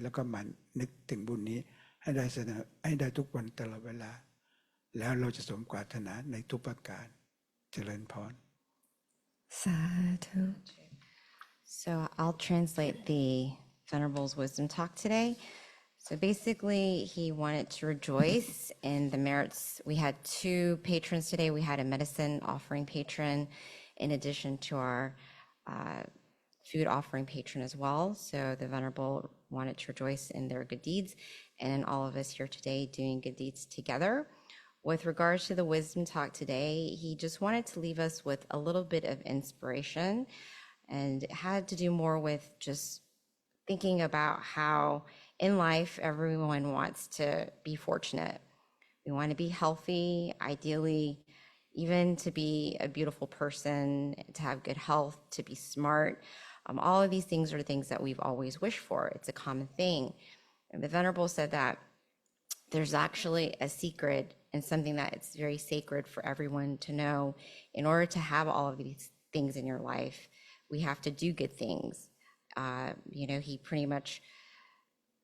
แล้วก็หมั่นนึกถึงบุญนี้ให้ได้ทุกวันตลอดเวลาแล้วเราจะสมปรารถนาในทุกประการเจริญพร Sadhu. So I'll translate the Venerable's wisdom talk today. So basically, he wanted to rejoice in the merits. We had two patrons today. We had a medicine offering patron in addition to our food offering patron as well. So the Venerable wanted to rejoice in their good deeds and in all of us here today doing good deeds together. With regards to the wisdom talk today, he just wanted to leave us with a little bit of inspiration, and it had to do more with just thinking about how in life everyone wants to be fortunate. We want to be healthy, ideally, even to be a beautiful person, to have good health, to be smart. All of these things are things that we've always wished for. It's a common thing. And the Venerable said that there's actually a secret and something that it's very sacred for everyone to know. In order to have all of these things in your life, we have to do good things. He pretty much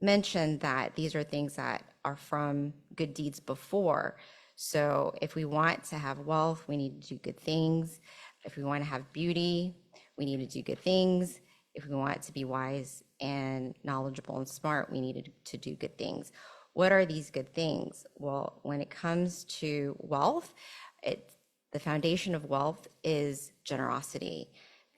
mentioned that these are things that are from good deeds before. So if we want to have wealth, we need to do good things. If we want to have beauty, we need to do good things. If we want to be wise and knowledgeable and smart, we need to do good things. What are these good things? Well, when it comes to wealth, the foundation of wealth is generosity.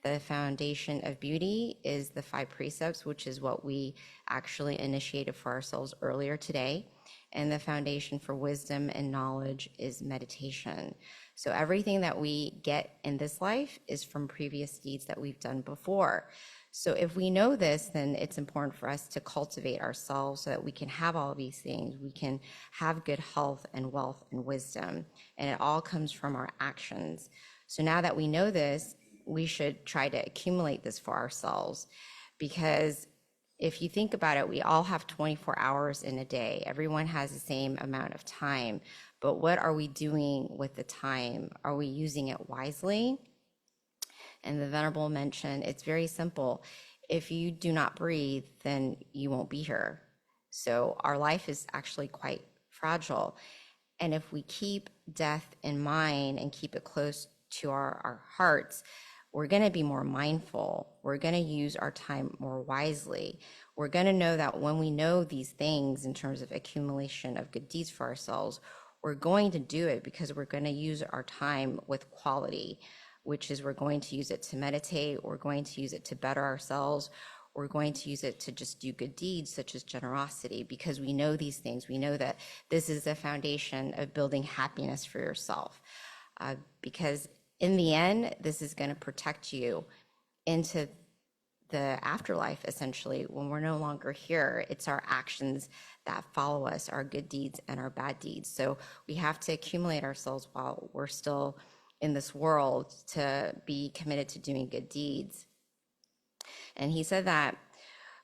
The foundation of beauty is the 5 precepts, which is what we actually initiated for ourselves earlier today. And the foundation for wisdom and knowledge is meditation. So everything that we get in this life is from previous deeds that we've done before. So if we know this, then it's important for us to cultivate ourselves so that we can have all of these things. We can have good health and wealth and wisdom, and it all comes from our actions. So now that we know this, we should try to accumulate this for ourselves, because if you think about it, we all have 24 hours in a day. Everyone has the same amount of time, but what are we doing with the time? Are we using it wisely? And the Venerable mentioned, it's very simple. If you do not breathe, then you won't be here. So our life is actually quite fragile. And if we keep death in mind and keep it close to our hearts, we're going to be more mindful. We're going to use our time more wisely. We're going to know that when we know these things in terms of accumulation of good deeds for ourselves, we're going to do it because we're going to use our time with quality, which is we're going to use it to meditate, we're going to use it to better ourselves, we're going to use it to just do good deeds such as generosity, because we know these things. We know that this is the foundation of building happiness for yourself, because in the end, this is going to protect you into the afterlife, essentially, when we're no longer here. It's our actions that follow us, our good deeds and our bad deeds. So we have to accumulate ourselves while we're still in this world to be committed to doing good deeds. And he said that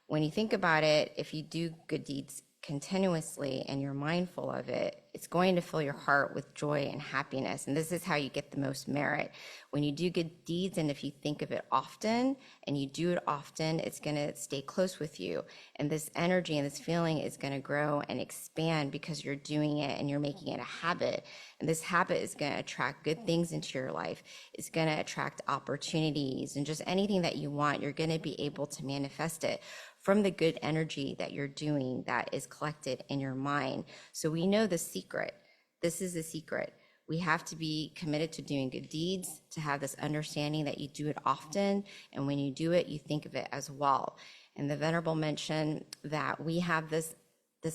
when you think about it, if you do good deeds continuously and you're mindful of it, it's going to fill your heart with joy and happiness. And this is how you get the most merit. When you do good deeds, and if you think of it often and you do it often, it's going to stay close with you. And this energy and this feeling is going to grow and expand because you're doing it and you're making it a habit. And this habit is going to attract good things into your life. It's going to attract opportunities and just anything that you want. You're going to be able to manifest it from the good energy that you're doing that is collected in your mind. So we know the secret. This is the secret. We have to be committed to doing good deeds, to have this understanding that you do it often, and when you do it, you think of it as well. And the Venerable mentioned that we have this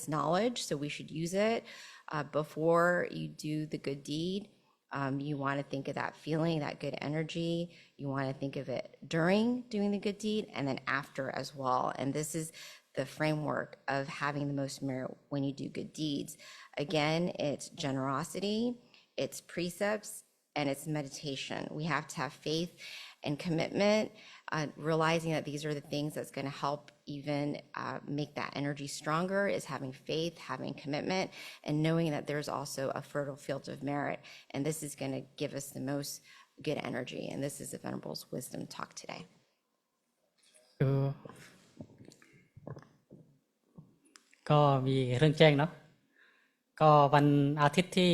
knowledge, so we should use it before you do the good deed. You want to think of that feeling, that good energy. You want to think of it during doing the good deed and then after as well. And this is the framework of having the most merit when you do good deeds. Again, it's generosity, it's precepts, and it's meditation. We have to have faith and commitment, realizing that these are the things that's going to help even make that energy stronger, is having faith, having commitment, and knowing that there's also a fertile field of merit. And this is going to give us the most good energy. And this is the Venerable's wisdom talk today. ก็มีเรื่องแจ้งเนาะก็วันอาทิตย์ที่